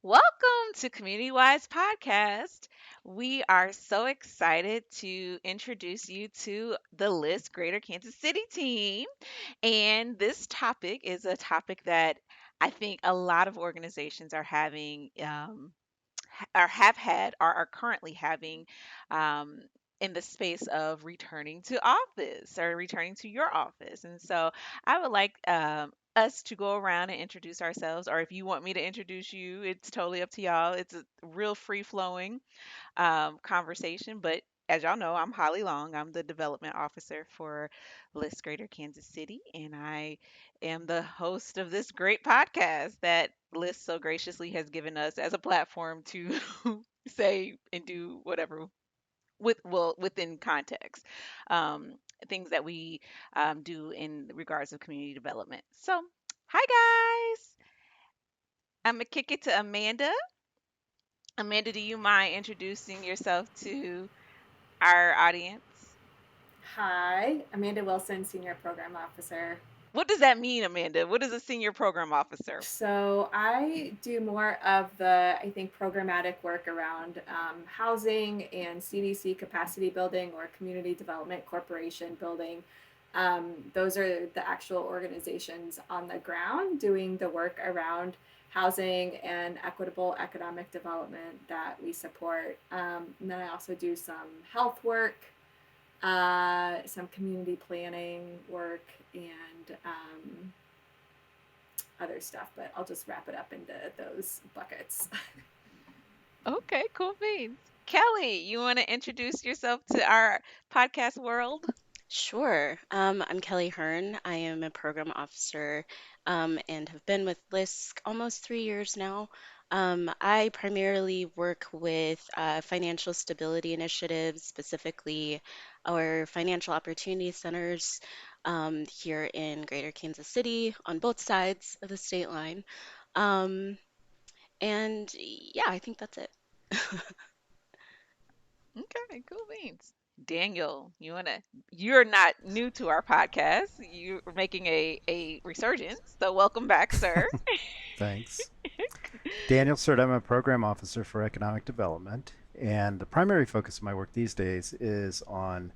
Welcome to Community Wise Podcast. We are so excited to introduce you to the LISC Greater Kansas City team. And this topic is a topic that I think a lot of organizations are having, or have had, or are currently having um, in the space of returning to office or returning to your office. And so I would like us to go around and introduce ourselves, or if you want me to introduce you, it's totally up to y'all. It's a real free flowing conversation. But as y'all know, I'm Holly Long. I'm the development officer for LISC Greater Kansas City, and I am the host of this great podcast that LISC so graciously has given us as a platform to say and do whatever within context, um, things that we do in regards of community development. So, hi guys, I'm gonna kick it to Amanda. Amanda, do you mind introducing yourself to our audience? Hi, Amanda Wilson, Senior Program Officer. What does that mean, Amanda? What is a senior program officer? So I do more of the, I think, programmatic work around housing and CDC capacity building or community development corporation building. Those are the actual organizations on the ground doing the work around housing and equitable economic development that we support. And then I also do some health work, some community planning work, and other stuff, but I'll just wrap it up into those buckets. Okay, cool beans. Kelly, you want to introduce yourself to our podcast world? Sure. I'm Kelly Hearn. I am a program officer and have been with LISC almost 3 years now. I primarily work with financial stability initiatives, specifically our financial opportunity centers here in Greater Kansas City on both sides of the state line. Um, and yeah, I think that's it. Okay, cool beans. Daniel, you're not new to our podcast. You're making a resurgence. So welcome back, sir. Thanks. Daniel Surt, I'm a program officer for economic development, and the primary focus of my work these days is on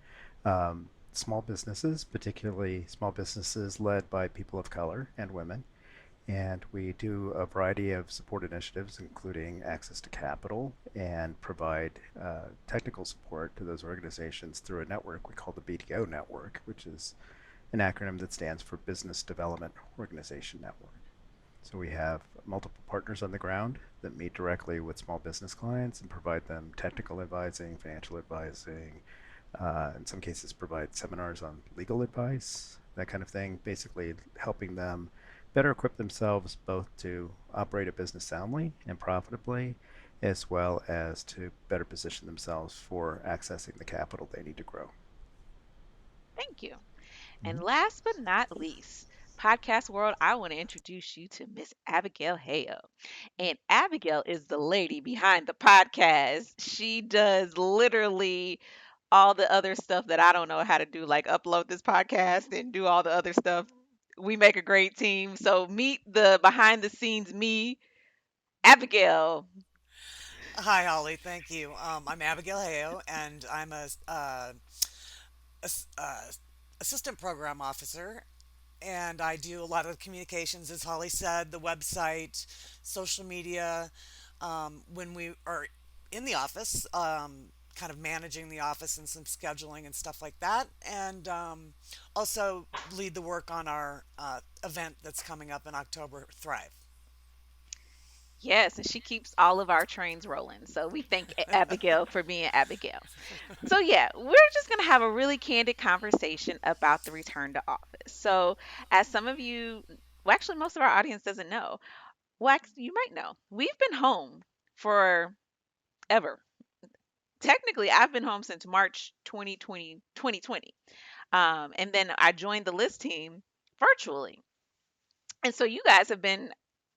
small businesses, particularly small businesses led by people of color and women. And we do a variety of support initiatives, including access to capital, and provide technical support to those organizations through a network we call the BDO Network, which is an acronym that stands for Business Development Organization Network. So we have multiple partners on the ground that meet directly with small business clients and provide them technical advising, financial advising, in some cases provide seminars on legal advice, that kind of thing, basically helping them better equip themselves both to operate a business soundly and profitably, as well as to better position themselves for accessing the capital they need to grow. Thank you. And Mm-hmm. last but not least, podcast world, I want to introduce you to Miss Abigail Hale. And Abigail is the lady behind the podcast. She does literally all the other stuff that I don't know how to do, like upload this podcast and do all the other stuff. We make a great team. So meet the behind the scenes me, Abigail. Hi, Holly. Thank you. I'm Abigail Heo, and I'm ass- uh, assistant program officer. And I do a lot of communications, as Holly said, the website, social media. When we are in the office, kind of managing the office and some scheduling and stuff like that. And also lead the work on our event that's coming up in October, Thrive. Yes, and she keeps all of our trains rolling. So we thank Abigail for being Abigail. So yeah, we're just going to have a really candid conversation about the return to office. So as some of you, well actually most of our audience doesn't know. Well, actually, you might know. We've been home for ever. Technically, I've been home since March 2020. And then I joined the list team virtually. And so you guys have been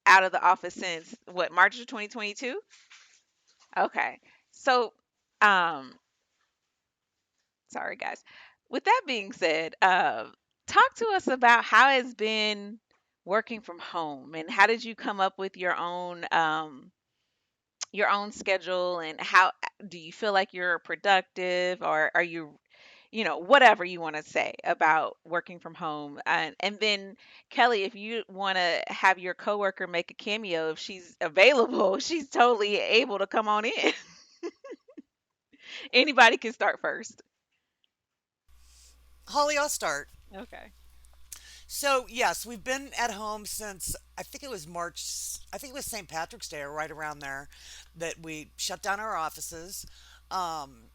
out of the office since what, March of 2022? Okay. So, um, sorry guys. With that being said, talk to us about how it's been working from home and how did you come up with your own your own schedule, and how do you feel like you're productive, or are you, whatever you want to say about working from home. And then Kelly, if you want to have your coworker make a cameo, if she's available, she's totally able to come on in. Anybody can start first. Holly, I'll start. Okay. So, yes, we've been at home since I think it was March, I think it was St. Patrick's Day or right around there that we shut down our offices. Um,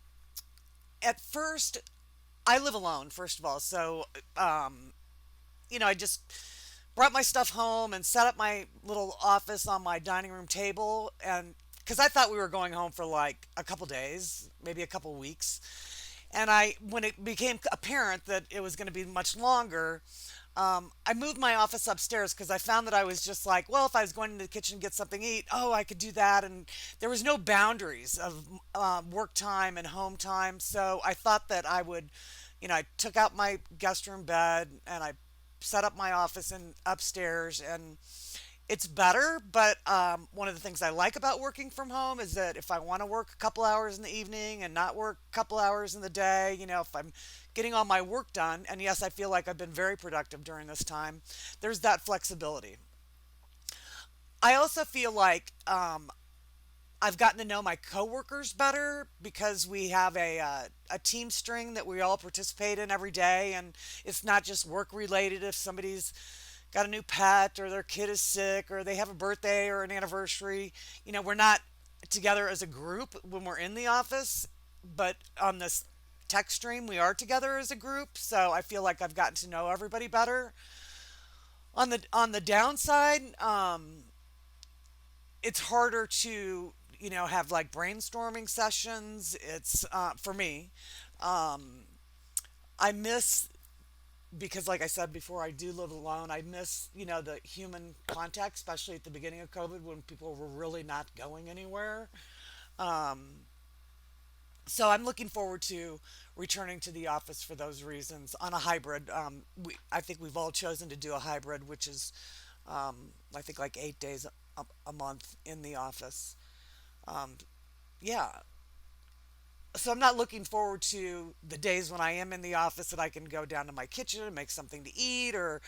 at first, I live alone, first of all. So, um, I just brought my stuff home and set up my little office on my dining room table. And because I thought we were going home for like a couple days, maybe a couple weeks. And when it became apparent that it was going to be much longer, I moved my office upstairs because I found that I was just like, well, if I was going into the kitchen to get something to eat, oh, I could do that. And there was no boundaries of work time and home time. So I thought that I would, I took out my guest room bed and I set up my office in upstairs, and it's better. But one of the things I like about working from home is that if I want to work a couple hours in the evening and not work a couple hours in the day, if I'm getting all my work done, and yes, I feel like I've been very productive during this time, there's that flexibility. I also feel like I've gotten to know my coworkers better because we have a team string that we all participate in every day, and it's not just work related. If somebody's got a new pet or their kid is sick or they have a birthday or an anniversary, we're not together as a group when we're in the office, but on this tech stream we are together as a group. So I feel like I've gotten to know everybody better. On the downside, it's harder to have like brainstorming sessions. It's for me. Um, I miss, because like I said before, I do live alone. I miss the human contact, especially at the beginning of COVID when people were really not going anywhere. Um, so I'm looking forward to returning to the office for those reasons on a hybrid. I think we've all chosen to do a hybrid, which is I think like 8 days a month in the office. Um, yeah, so I'm not looking forward to the days when I am in the office that I can go down to my kitchen and make something to eat, or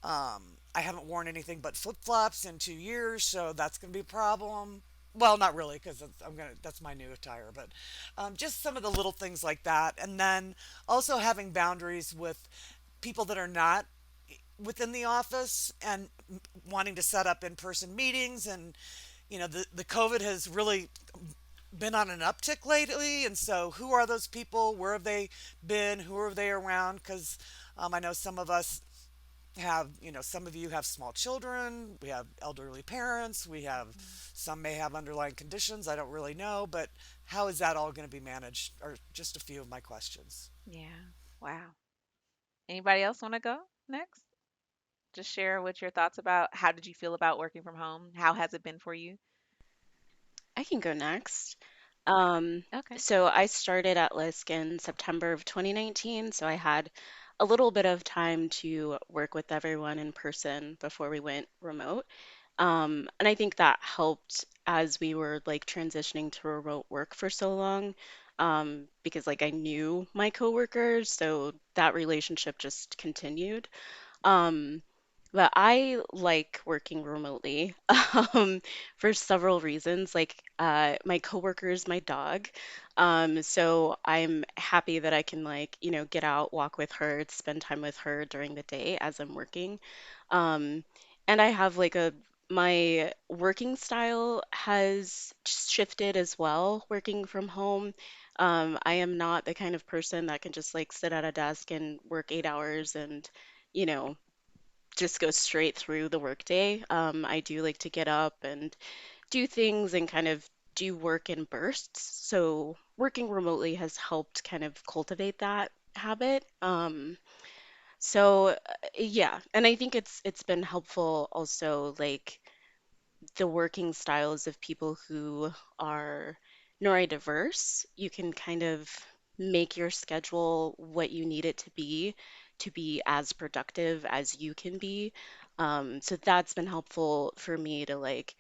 I haven't worn anything but flip flops in 2 years, so that's going to be a problem. Well, not really, because that's my new attire, but just some of the little things like that, and then also having boundaries with people that are not within the office and wanting to set up in-person meetings. And the COVID has really been on an uptick lately, and so who are those people, where have they been, who are they around? Because I know some of us have, some of you have small children, we have elderly parents, we have, some may have underlying conditions, I don't really know, but how is that all going to be managed, are just a few of my questions. Yeah. Wow. Anybody else want to go next? Just share what your thoughts about how did you feel about working from home? How has it been for you? I can go next. Um, Okay. so I started at LISC in September of 2019, so I had a little bit of time to work with everyone in person before we went remote. And I think that helped as we were like transitioning to remote work for so long, because like I knew my coworkers, so that relationship just continued. Um, but I like working remotely for several reasons. Like my coworker is my dog. So I'm happy that I can like, get out, walk with her, spend time with her during the day as I'm working. Um, and I have like my working style has shifted as well, working from home. I am not the kind of person that can just like sit at a desk and work 8 hours and, you know, just go straight through the workday. I do like to get up and do things and kind of do work in bursts. So working remotely has helped kind of cultivate that habit. So yeah, and I think it's been helpful also like the working styles of people who are neurodiverse. You can kind of make your schedule what you need it to be as productive as you can be. So that's been helpful for me to like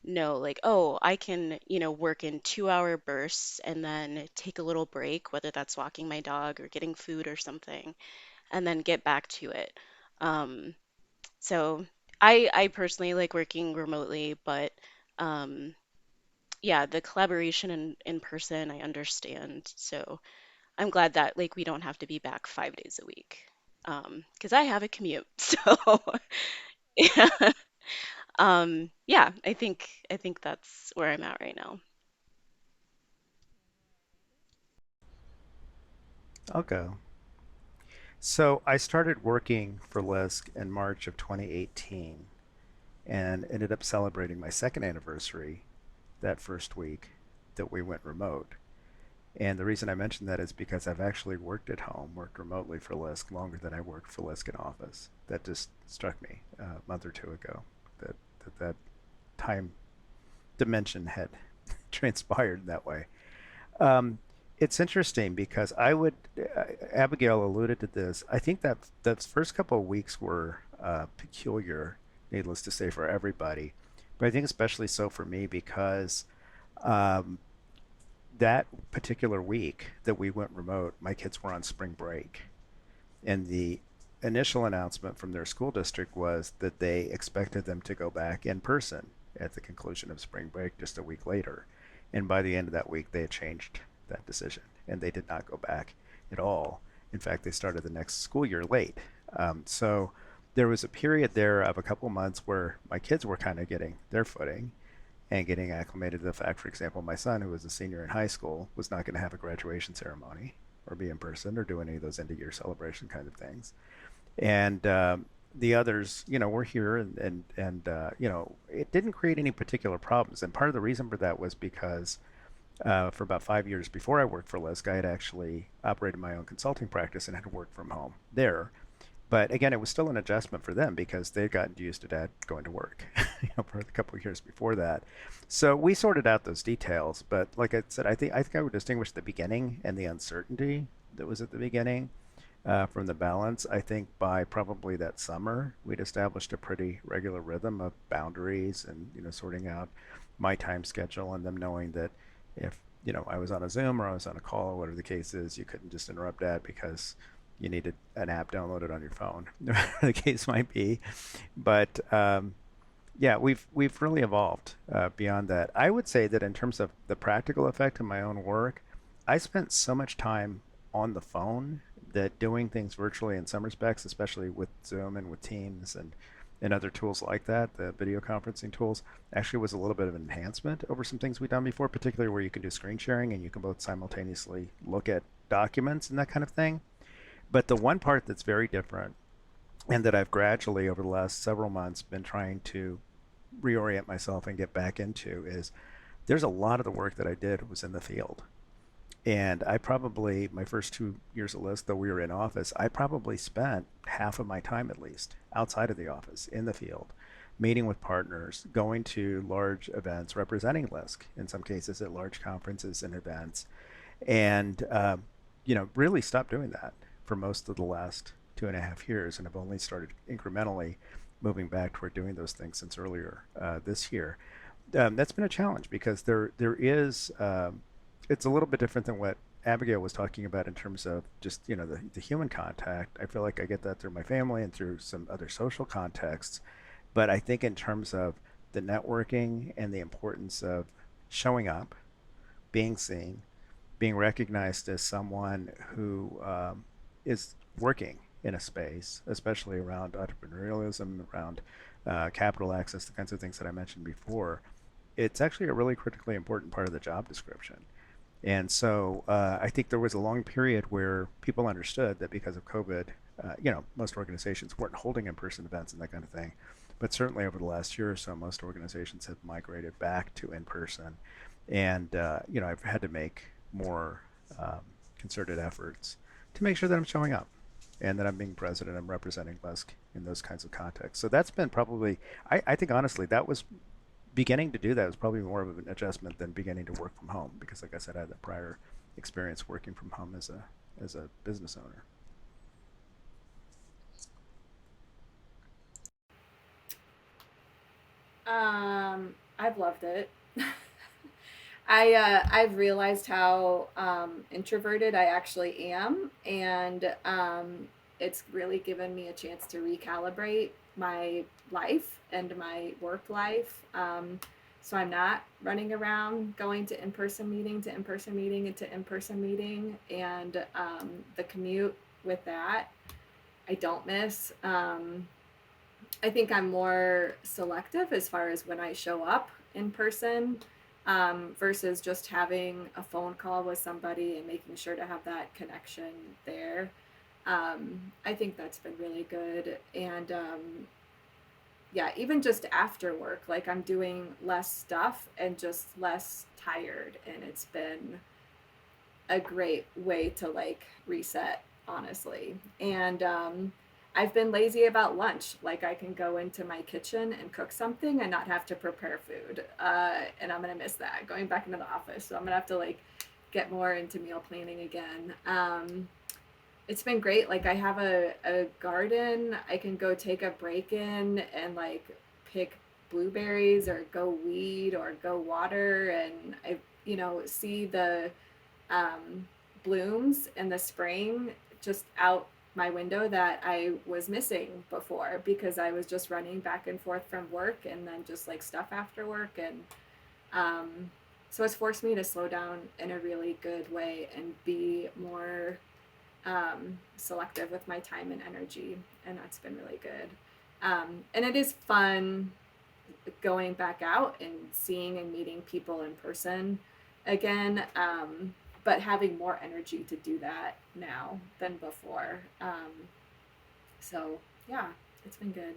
know, like, oh, I can, work in 2-hour bursts and then take a little break, whether that's walking my dog or getting food or something, and then get back to it. Um, so I personally like working remotely, but um, yeah, the collaboration in person, I understand. So I'm glad that like we don't have to be back 5 days a week. Because I have a commute. So yeah. Yeah, I think that's where I'm at right now. I'll go. So I started working for LISC in March of 2018 and ended up celebrating my second anniversary that first week that we went remote. And the reason I mention that is because I've actually worked at home, worked remotely for LISC longer than I worked for LISC in office. That just struck me a month or two ago that time dimension had transpired that way. Um, it's interesting because Abigail alluded to this. I think that the first couple of weeks were peculiar, needless to say, for everybody. But I think especially so for me because um, that particular week that we went remote, my kids were on spring break. And the initial announcement from their school district was that they expected them to go back in person at the conclusion of spring break just a week later. And by the end of that week, they had changed that decision and they did not go back at all. In fact, they started the next school year late. So there was a period there of a couple of months where my kids were kind of getting their footing and getting acclimated to the fact, for example, my son, who was a senior in high school, was not going to have a graduation ceremony or be in person or do any of those end of year celebration kind of things. And the others, were here and it didn't create any particular problems. And part of the reason for that was because for about 5 years before I worked for LISC, I had actually operated my own consulting practice and had worked from home there. But again, it was still an adjustment for them because they'd gotten used to dad going to work, for a couple of years before that. So we sorted out those details. But like I said, I think I would distinguish the beginning and the uncertainty that was at the beginning from the balance. I think by probably that summer, we'd established a pretty regular rhythm of boundaries and sorting out my time schedule and them knowing that if I was on a Zoom or I was on a call or whatever the case is, you couldn't just interrupt that because you needed an app downloaded on your phone, whatever the case might be. But yeah, we've really evolved beyond that. I would say that in terms of the practical effect of my own work, I spent so much time on the phone that doing things virtually in some respects, especially with Zoom and with Teams and other tools like that, the video conferencing tools, actually was a little bit of an enhancement over some things we've done before, particularly where you can do screen sharing and you can both simultaneously look at documents and that kind of thing. But the one part that's very different and that I've gradually over the last several months been trying to reorient myself and get back into is there's a lot of the work that I did was in the field. And I probably, my first 2 years at LISC, though we were in office, I probably spent half of my time at least outside of the office in the field, meeting with partners, going to large events, representing LISC in some cases at large conferences and events, and really stopped doing that for most of the last 2.5 years, and have only started incrementally moving back toward doing those things since earlier this year. That's been a challenge because there is it's a little bit different than what Abigail was talking about in terms of just the human contact. I feel like I get that through my family and through some other social contexts, but I think in terms of the networking and the importance of showing up, being seen, being recognized as someone who is working in a space, especially around entrepreneurialism, around capital access, the kinds of things that I mentioned before, it's actually a really critically important part of the job description. And so I think there was a long period where people understood that because of COVID, most organizations weren't holding in-person events and that kind of thing. But certainly over the last year or so, most organizations have migrated back to in-person. And, I've had to make more concerted efforts to make sure that I'm showing up and that I'm being present and I'm representing LISC in those kinds of contexts. So that's been probably, I think honestly, that was beginning to do that was probably more of an adjustment than beginning to work from home because, like I said, I had the prior experience working from home as a business owner. Um, I've loved it. I've realized how introverted I actually am, and it's really given me a chance to recalibrate my life and my work life. So I'm not running around going to in-person meeting to in-person meeting and to in-person meeting, and the commute with that I don't miss. I think I'm more selective as far as when I show up in person, versus just having a phone call with somebody and making sure to have that connection there. I think that's been really good. And yeah, even just after work, like I'm doing less stuff and just less tired. And it's been a great way to like reset, honestly. And I've been lazy about lunch. Like I can go into my kitchen and cook something and not have to prepare food. And I'm gonna miss that going back into the office. So I'm gonna have to like get more into meal planning again. It's been great. Like I have a garden. I can go take a break in and like pick blueberries or go weed or go water, and I see the blooms in the spring just out my window that I was missing before because I was just running back and forth from work and then just like stuff after work. And so it's forced me to slow down in a really good way and be more selective with my time and energy. And that's been really good. And it is fun going back out and seeing and meeting people in person again, but having more energy to do that now than before. So yeah, it's been good.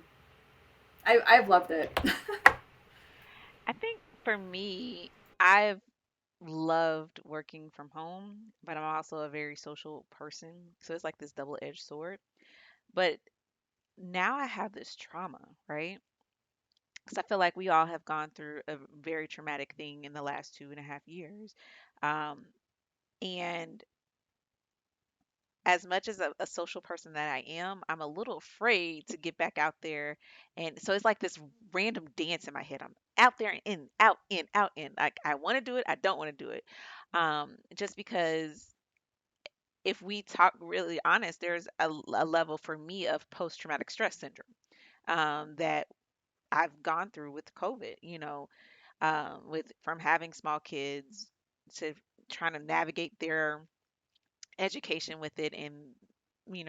I've loved it. I think for me, I've loved working from home, but I'm also a very social person. So it's like this double-edged sword. But now I have this trauma, right? Because I feel like we all have gone through a very traumatic thing in the last 2.5 years. Um, and as much as a social person that I am, I'm a little afraid to get back out there. And so it's like this random dance in my head. I'm out there and in, out, in, out, in. Like I want to do it, I don't want to do it. Just because if we talk really honest, there's a level for me of post traumatic stress syndrome that I've gone through with COVID, with from having small kids to trying to navigate their education with it and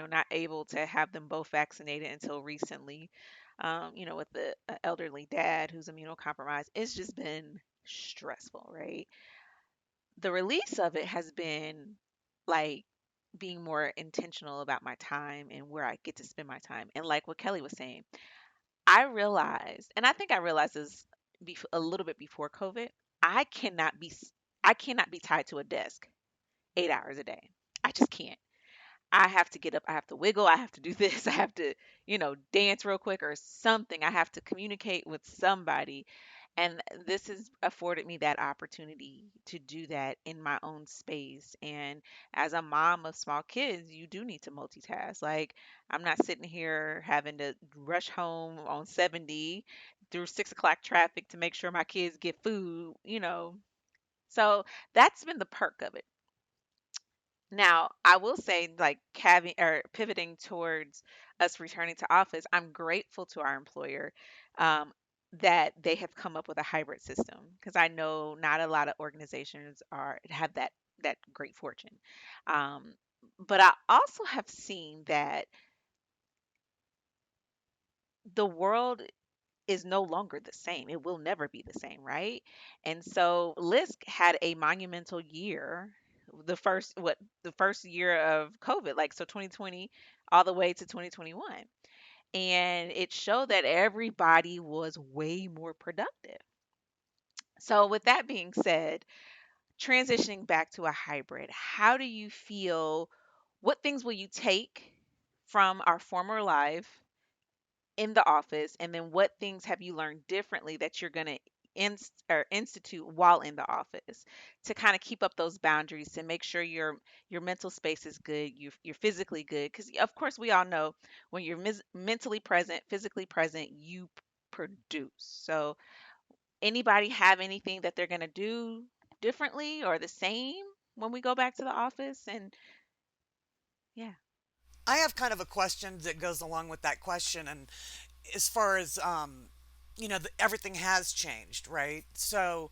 not able to have them both vaccinated until recently, with the elderly dad who's immunocompromised. It's just been stressful, right? The release of it has been like being more intentional about my time and where I get to spend my time. And like what Kelly was saying, I realized, and I think I realized this a little bit before COVID, I cannot be I cannot be tied to a desk 8 hours a day. I just can't. I have to get up, I have to wiggle, I have to do this, I have to, dance real quick or something. I have to communicate with somebody. And this has afforded me that opportunity to do that in my own space. And as a mom of small kids, you do need to multitask. Like, I'm not sitting here having to rush home on 70 through 6 o'clock traffic to make sure my kids get food. So that's been the perk of it. Now, I will say, like having or pivoting towards us returning to office, I'm grateful to our employer um, that they have come up with a hybrid system because I know not a lot of organizations are have that great fortune. Um, but I also have seen that the world is no longer the same. It will never be the same, right? And so LISC had a monumental year, the first year of COVID, like so 2020 all the way to 2021. And it showed that everybody was way more productive. So with that being said, transitioning back to a hybrid, how do you feel? What things will you take from our former life in the office, and then what things have you learned differently that you're going to or institute while in the office to kind of keep up those boundaries to make sure your mental space is good, you're physically good, because of course we all know when you're mentally present, physically present, you produce. So Anybody have anything that they're going to do differently or the same when we go back to the office? And yeah. I have kind of a question that goes along with that question, and as far as everything has changed, right? So,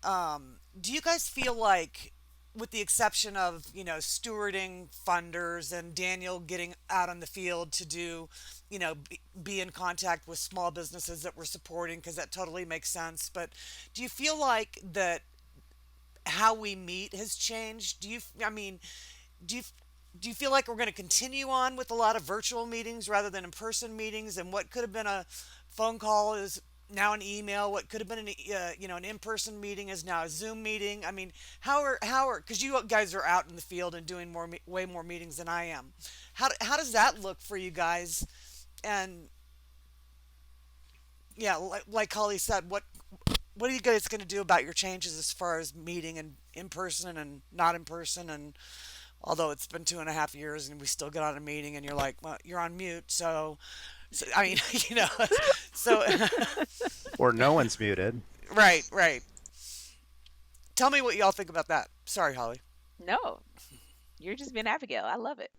do you guys feel like, with the exception of stewarding funders and Daniel getting out on the field to do, be in contact with small businesses that we're supporting because that totally makes sense, but do you feel like that how we meet has changed? I mean, do you do you feel like we're going to continue on with a lot of virtual meetings rather than in-person meetings, and what could have been a phone call is now an email, what could have been an in-person meeting is now a Zoom meeting? I mean, how are because you guys are out in the field and doing way more meetings than I am. How does that look for you guys? And yeah, like Holly said, what are you guys going to do about your changes as far as meeting and in person and not in person? And although it's been 2.5 years and we still get on a meeting and you're like, well, you're on mute. So I mean, so Or no one's muted. right, right. Tell me what y'all think about that. Sorry, Holly. No, you're just being Abigail. I love it.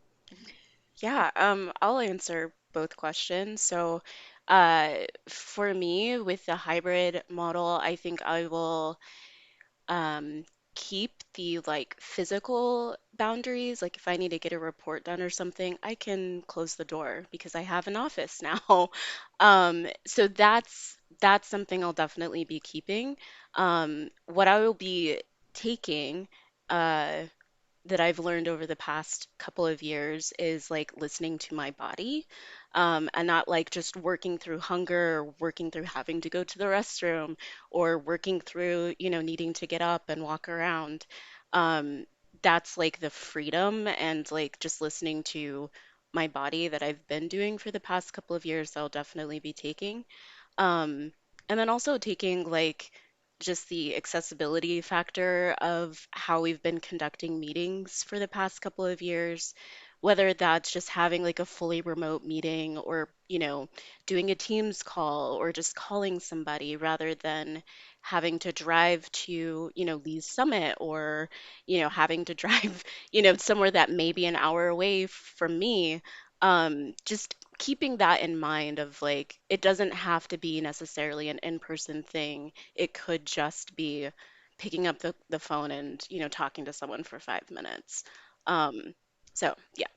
Yeah, I'll answer both questions. So, uh, for me, with the hybrid model, I think I will um, keep the like physical boundaries. Like if I need to get a report done or something, I can close the door because I have an office now. So that's something I'll definitely be keeping. What I will be taking, uh, that I've learned over the past couple of years is like listening to my body, and not like just working through hunger or working through having to go to the restroom or working through, needing to get up and walk around. Um, that's like the freedom and like just listening to my body that I've been doing for the past couple of years, I'll definitely be taking. Um, and then also taking like just the accessibility factor of how we've been conducting meetings for the past couple of years, whether that's just having like a fully remote meeting or, doing a Teams call or just calling somebody rather than having to drive to, Lee's Summit or, having to drive, somewhere that may be an hour away from me. Just keeping that in mind of like it doesn't have to be necessarily an in-person thing. It could just be picking up the phone and, talking to someone for 5 minutes. Um, so yeah.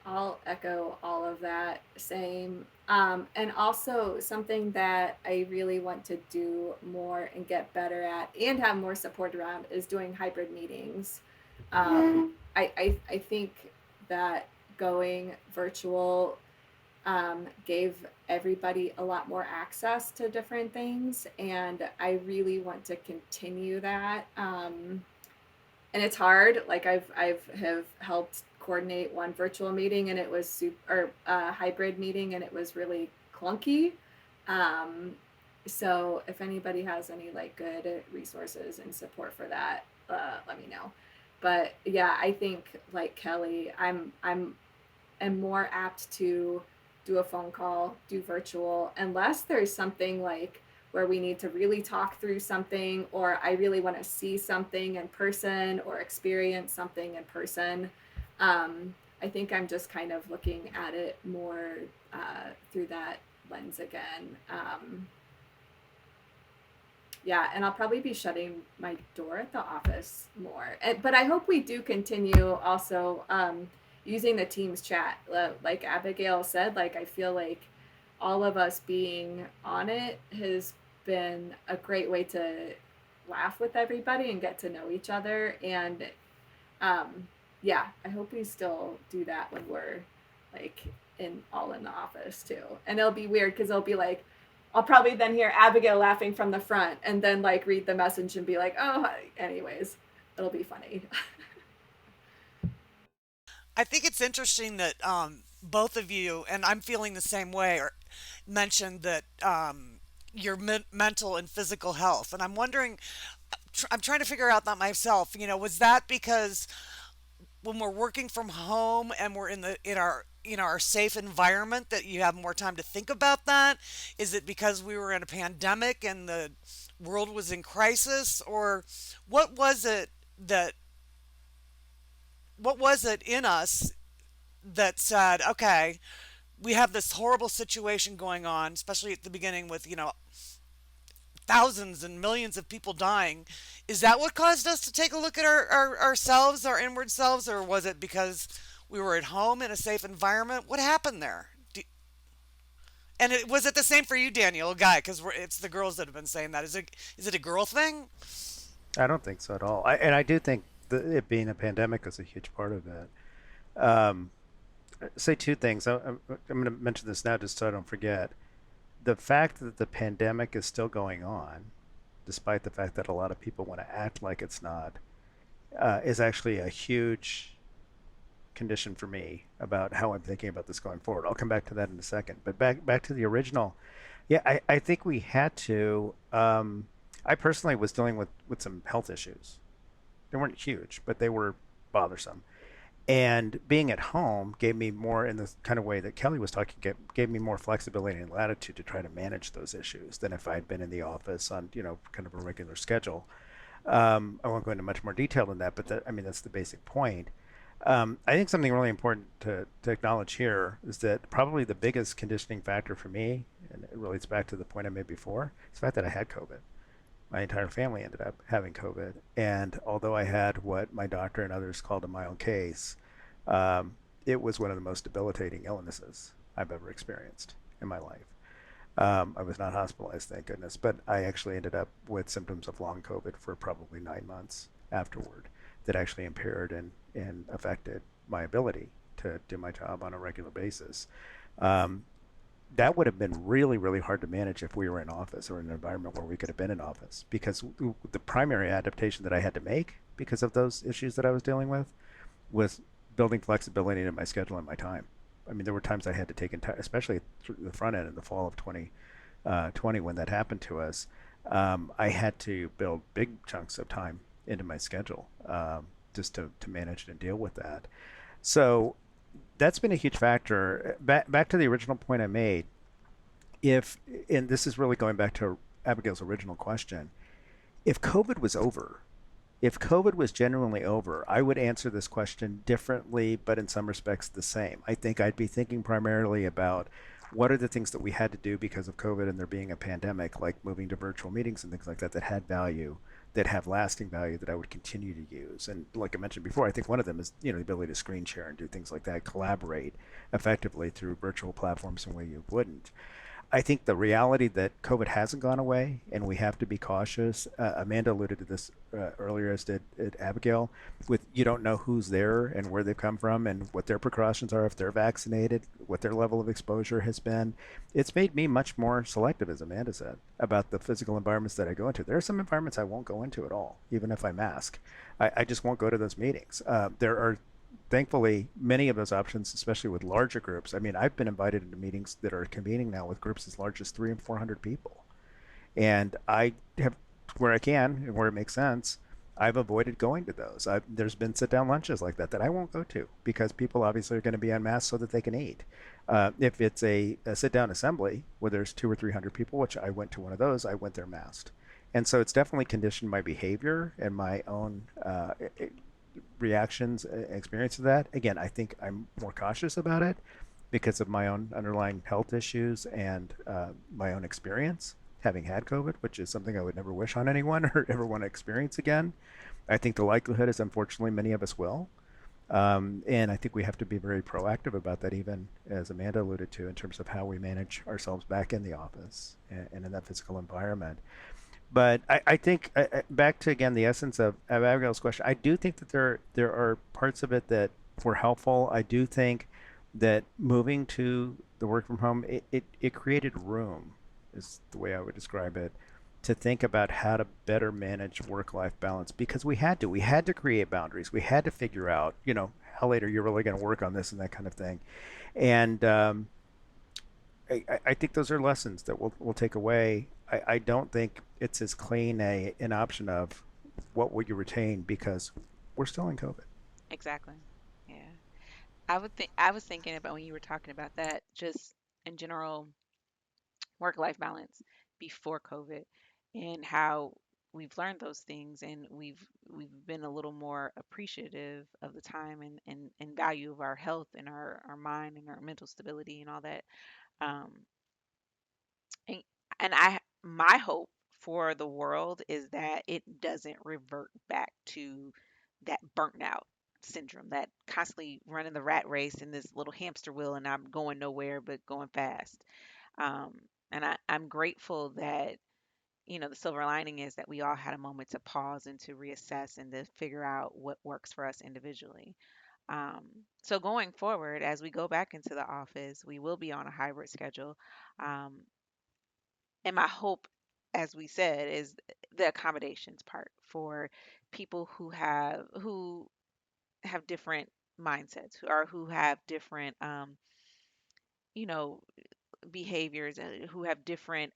I'll echo all of that. Same. And also, something that I really want to do more and get better at and have more support around is doing hybrid meetings. I think that going virtual gave everybody a lot more access to different things. And I really want to continue that. And it's hard. Like I've have helped coordinate one virtual meeting and it was super or a hybrid meeting and it was really clunky. Um, so if anybody has any like good resources and support for that, let me know. But yeah, I think like Kelly, I'm am more apt to do a phone call, do virtual, unless there's something like where we need to really talk through something, or I really want to see something in person or experience something in person. I think I'm just kind of looking at it more through that lens again. Yeah, and I'll probably be shutting my door at the office more. But I hope we do continue also using the Teams chat. Like Abigail said, like I feel like all of us being on it has been a great way to laugh with everybody and get to know each other. And um, yeah, I hope we still do that when we're like in the office too. And it'll be weird because it'll be like I'll probably then hear Abigail laughing from the front and then like read the message and be like, oh, hi. Anyways, it'll be funny. I think it's interesting that both of you, and I'm feeling the same way, or mentioned that your mental and physical health. And I'm wondering, I'm trying to figure out that myself. Was that because when we're working from home and we're in our safe environment that you have more time to think about that? Is it because we were in a pandemic and the world was in crisis, or what was it that what was it in us that said, okay, we have this horrible situation going on, especially at the beginning with, thousands and millions of people dying. Is that what caused us to take a look at ourselves, our inward selves, or was it because we were at home in a safe environment? What happened there? And was it the same for you, Daniel, guy? Because it's the girls that have been saying that. Is it a girl thing? I don't think so at all. And I do think that it being a pandemic is a huge part of it. Um, say two things. I'm going to mention this now just so I don't forget. The fact that the pandemic is still going on, despite the fact that a lot of people want to act like it's not, is actually a huge condition for me about how I'm thinking about this going forward. I'll come back to that in a second. But back to the original. Yeah, I think we had to. I personally was dealing with some health issues. They weren't huge, but they were bothersome. And being at home gave me more, in the kind of way that Kelly was talking, gave me more flexibility and latitude to try to manage those issues than if I had been in the office on, kind of a regular schedule. I won't go into much more detail than that, but I mean, that's the basic point. I think something really important to acknowledge here is that probably the biggest conditioning factor for me, and it relates back to the point I made before, is the fact that I had COVID. My entire family ended up having COVID. And although I had what my doctor and others called a mild case, it was one of the most debilitating illnesses I've ever experienced in my life. I was not hospitalized, thank goodness, but I actually ended up with symptoms of long COVID for probably 9 months afterward that actually impaired and affected my ability to do my job on a regular basis. Um, that would have been really, really hard to manage if we were in office or in an environment where we could have been in office, because the primary adaptation that I had to make because of those issues that I was dealing with was building flexibility into my schedule and my time. I mean, there were times I had to take especially through the front end in the fall of 2020 when that happened to us. I had to build big chunks of time into my schedule, just to manage and deal with that. So that's been a huge factor. Back to the original point I made. If and this is really going back to Abigail's original question, if COVID was over, if COVID was genuinely over, I would answer this question differently, but in some respects the same. I think I'd be thinking primarily about what are the things that we had to do because of COVID and there being a pandemic, like moving to virtual meetings and things like that, that had value, that have lasting value that I would continue to use. And like I mentioned before, I think one of them is, the ability to screen share and do things like that, collaborate effectively through virtual platforms in a way you wouldn't. I think the reality that COVID hasn't gone away and we have to be cautious. Amanda alluded to this earlier, as did Abigail, with you don't know who's there and where they've come from and what their precautions are if they're vaccinated, what their level of exposure has been. It's made me much more selective, as Amanda said, about the physical environments that I go into. There are some environments I won't go into at all, even if I mask. I just won't go to those meetings. There are thankfully many of those options, especially with larger groups. I mean, I've been invited into meetings that are convening now with groups as large as 300 and 400 people, and I have, where I can and where it makes sense, I've avoided going to those. There's been sit down lunches like that I won't go to because people obviously are going to be unmasked so that they can eat. If it's a sit down assembly where there's 200 or 300 people, which I went to one of those, I went there masked. And so it's definitely conditioned my behavior and my own reactions, experience of that. Again, I think I'm more cautious about it because of my own underlying health issues and my own experience having had COVID, which is something I would never wish on anyone or ever want to experience again. I think the likelihood is, unfortunately, many of us will. And I think we have to be very proactive about that, even as Amanda alluded to, in terms of how we manage ourselves back in the office and in that physical environment. But I think back to again the essence of Abigail's question. I do think that there are parts of it that were helpful. I do think that moving to the work from home, it created room, is the way I would describe it, to think about how to better manage work-life balance, because we had to create boundaries. We had to figure out, how late are you really going to work on this and that kind of thing. And I think those are lessons that we'll take away. I don't think it's as clean an option of what will you retain, because we're still in COVID. Exactly. I was thinking about when you were talking about that, just in general, work-life balance before COVID and how we've learned those things and we've been a little more appreciative of the time and value of our health and our mind and our mental stability and all that. Um, and, and my hope for the world is that it doesn't revert back to that burnt out syndrome, that constantly running the rat race in this little hamster wheel and I'm going nowhere but going fast. Um, and I'm grateful that, the silver lining is that we all had a moment to pause and to reassess and to figure out what works for us individually. Um, so going forward, as we go back into the office, we will be on a hybrid schedule. Um, and my hope, as we said, is the accommodations part for people who have different mindsets or who have different you know behaviors and who have different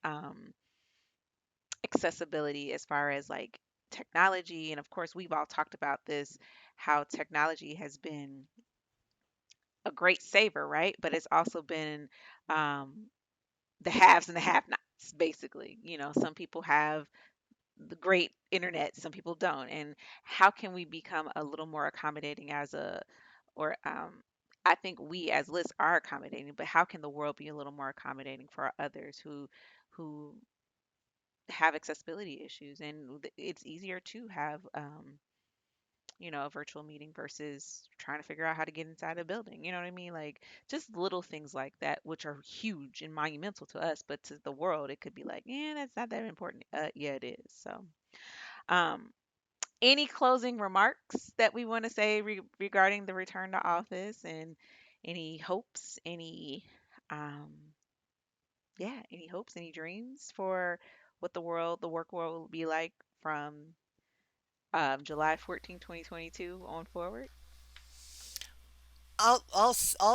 accessibility as far as like technology. And of course, we've all talked about this, how technology has been a great saver, right? But it's also been um, the haves and the have nots, basically. Some people have the great internet, some people don't. And how can we become a little more accommodating or I think we as lists are accommodating, but how can the world be a little more accommodating for others who have accessibility issues? And it's easier to have a virtual meeting versus trying to figure out how to get inside a building. You know what I mean? Like just little things like that, which are huge and monumental to us, but to the world, it could be like, yeah, that's not that important. Yeah, it is. So, um, any closing remarks that we want to say regarding the return to office and any hopes, um, any hopes, any dreams for what the work world will be like from July 14th, 2022 on forward? I'll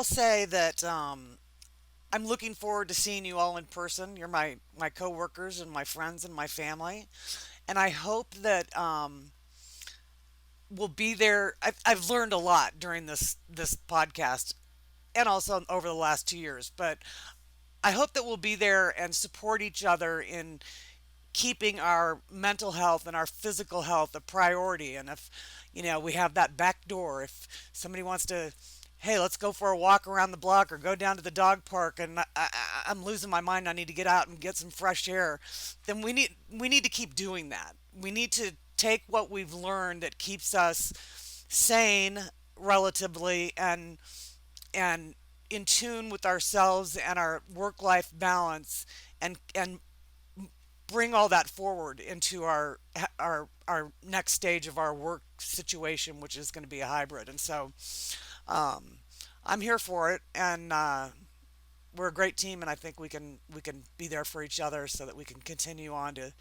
say that I'm looking forward to seeing you all in person. You're my coworkers and my friends and my family, and I hope that we'll be there. I've learned a lot during this podcast and also over the last 2 years, but I hope that we'll be there and support each other in keeping our mental health and our physical health a priority. And if, we have that back door, if somebody wants to, hey, let's go for a walk around the block or go down to the dog park and I'm losing my mind, I need to get out and get some fresh air, then we need to keep doing that. We need to take what we've learned that keeps us sane relatively and in tune with ourselves and our work life balance and bring all that forward into our next stage of our work situation, which is going to be a hybrid. And so um, I'm here for it, and we're a great team, and I think we can be there for each other so that we can continue on to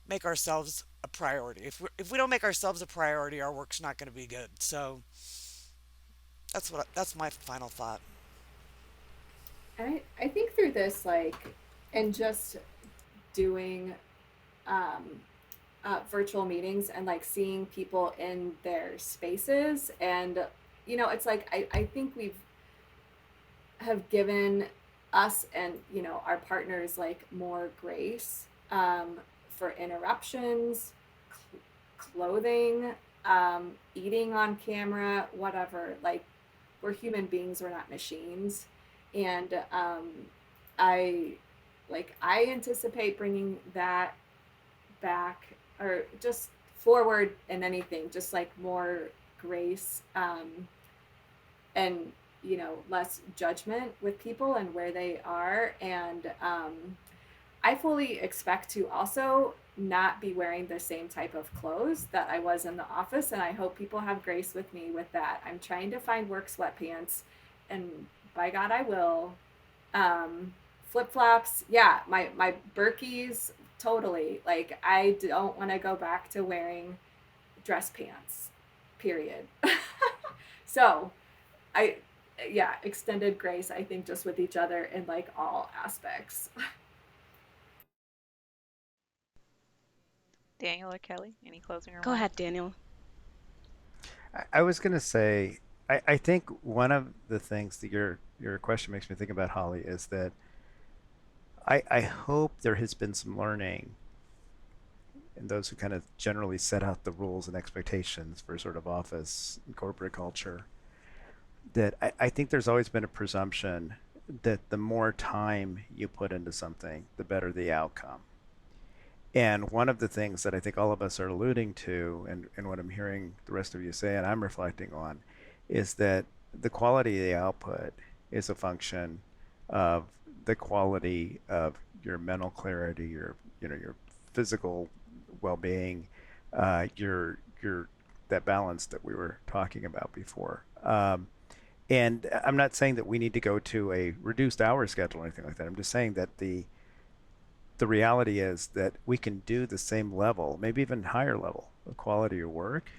make ourselves a priority. If we don't make ourselves a priority, our work's not going to be good. So that's my final thought. I think through this, like, and just doing um, virtual meetings and like seeing people in their spaces, and it's like I think we've have given us and our partners like more grace for interruptions, clothing, eating on camera, whatever. Like, we're human beings, we're not machines. And I I anticipate bringing that back, or just forward in anything, just like more grace, and less judgment with people and where they are. And I fully expect to also not be wearing the same type of clothes that I was in the office, and I hope people have grace with me with that. I'm trying to find work sweatpants, and by God, I will. Flip flops, yeah, my Berkeys, totally. Like, I don't want to go back to wearing dress pants. Period. So I, yeah, extended grace. I think just with each other in like all aspects. Daniel or Kelly, any closing Go ahead, remarks? Daniel. I was going to say, I think one of the things that your question makes me think about, Holly, is that I hope there has been some learning in those who kind of generally set out the rules and expectations for sort of office and corporate culture. That I think there's always been a presumption that the more time you put into something, the better the outcome. And one of the things that I think all of us are alluding to, and what I'm hearing the rest of you say, and I'm reflecting on, is that the quality of the output is a function of the quality of your mental clarity, your physical well-being, your that balance that we were talking about before. And I'm not saying that we need to go to a reduced hour schedule or anything like that. I'm just saying that the reality is that we can do the same level, maybe even higher level of quality of work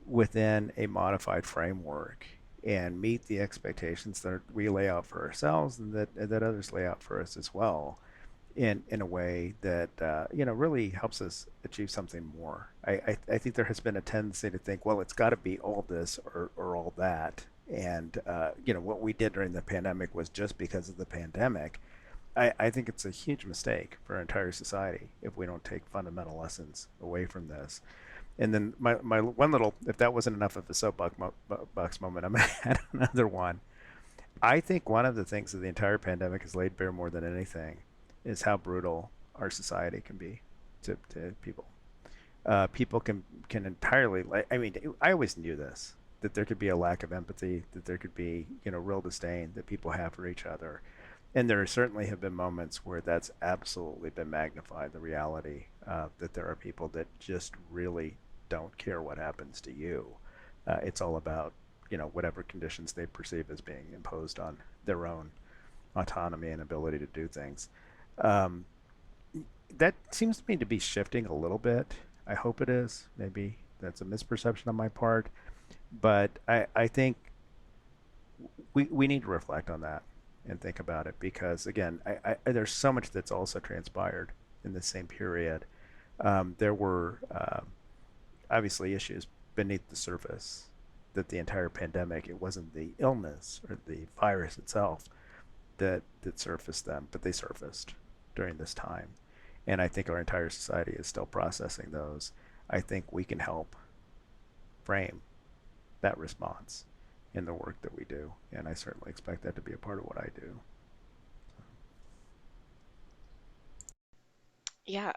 within a modified framework and meet the expectations that we lay out for ourselves and that others lay out for us as well in a way that really helps us achieve something more. I think there has been a tendency to think, well, it's got to be all this or all that, and what we did during the pandemic was just because of the pandemic. I think it's a huge mistake for our entire society if we don't take fundamental lessons away from this. And then my one little, if that wasn't enough of a soapbox moment, I'm going to add another one. I think one of the things that the entire pandemic has laid bare more than anything is how brutal our society can be to people. People can entirely, I mean, I always knew this, that there could be a lack of empathy, that there could be real disdain that people have for each other, and there certainly have been moments where that's absolutely been magnified. The reality that there are people that just really don't care what happens to you. It's all about whatever conditions they perceive as being imposed on their own autonomy and ability to do things. Um, that seems to me to be shifting a little bit. I hope it is. Maybe that's a misperception on my part, but I think we need to reflect on that and think about it because again, there's so much that's also transpired in the same period. There were obviously issues beneath the surface that the entire pandemic, it wasn't the illness or the virus itself that surfaced them, but they surfaced during this time. And I think our entire society is still processing those. I think we can help frame that response in the work that we do. And I certainly expect that to be a part of what I do. Yeah,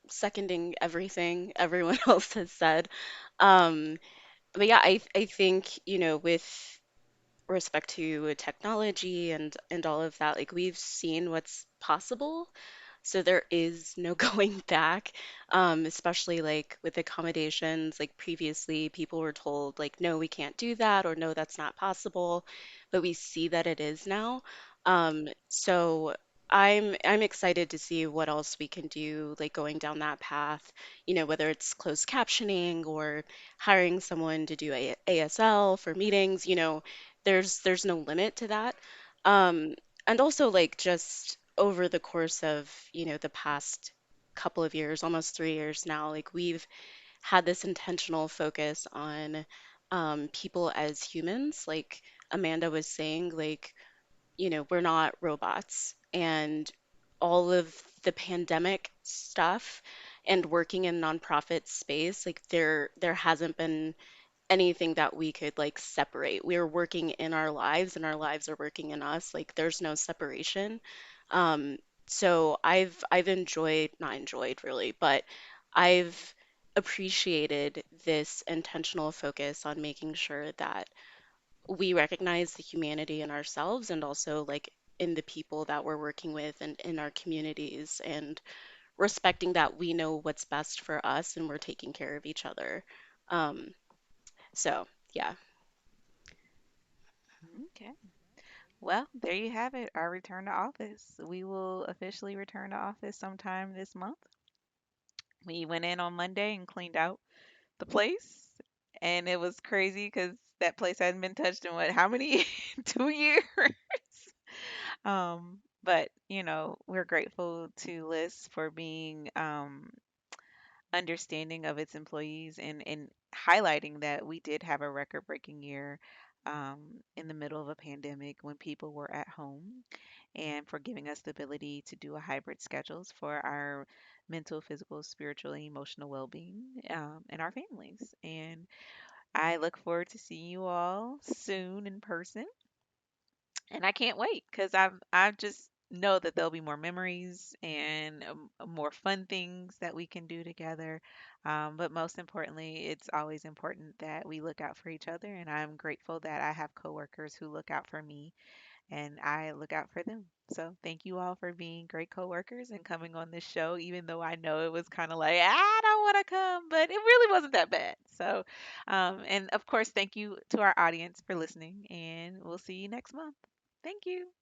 seconding everything everyone else has said. Um, but yeah, I think, with respect to technology and all of that, like we've seen what's possible. So there is no going back, especially like with accommodations. Like previously, people were told like, no, we can't do that, or no, that's not possible. But we see that it is now. So I'm excited to see what else we can do, like going down that path. Whether it's closed captioning or hiring someone to do ASL for meetings. There's no limit to that. Um, and also like just over the course of, the past couple of years, almost 3 years now, like we've had this intentional focus on people as humans. Like Amanda was saying, like, we're not robots. And all of the pandemic stuff and working in nonprofit space, like there hasn't been anything that we could like separate. We're working in our lives and our lives are working in us. Like there's no separation. Um, so I've enjoyed, not enjoyed really, but I've appreciated this intentional focus on making sure that we recognize the humanity in ourselves and also like in the people that we're working with and in our communities and respecting that we know what's best for us and we're taking care of each other. Um, so, yeah. Okay. Well, there you have it. Our return to office. We will officially return to office sometime this month. We went in on Monday and cleaned out the place, and it was crazy because that place hadn't been touched in what, how many? 2 years. But we're grateful to Liz for being understanding of its employees, and highlighting that we did have a record breaking year in the middle of a pandemic when people were at home, and for giving us the ability to do a hybrid schedules for our mental, physical, spiritual, and emotional well-being and our families. And I look forward to seeing you all soon in person, and I can't wait because I just know that there'll be more memories and more fun things that we can do together. But most importantly, it's always important that we look out for each other, and I'm grateful that I have coworkers who look out for me and I look out for them. So thank you all for being great coworkers and coming on this show, even though I know it was kind of like, I don't want to come, but it really wasn't that bad. So, and of course, thank you to our audience for listening, and we'll see you next month. Thank you.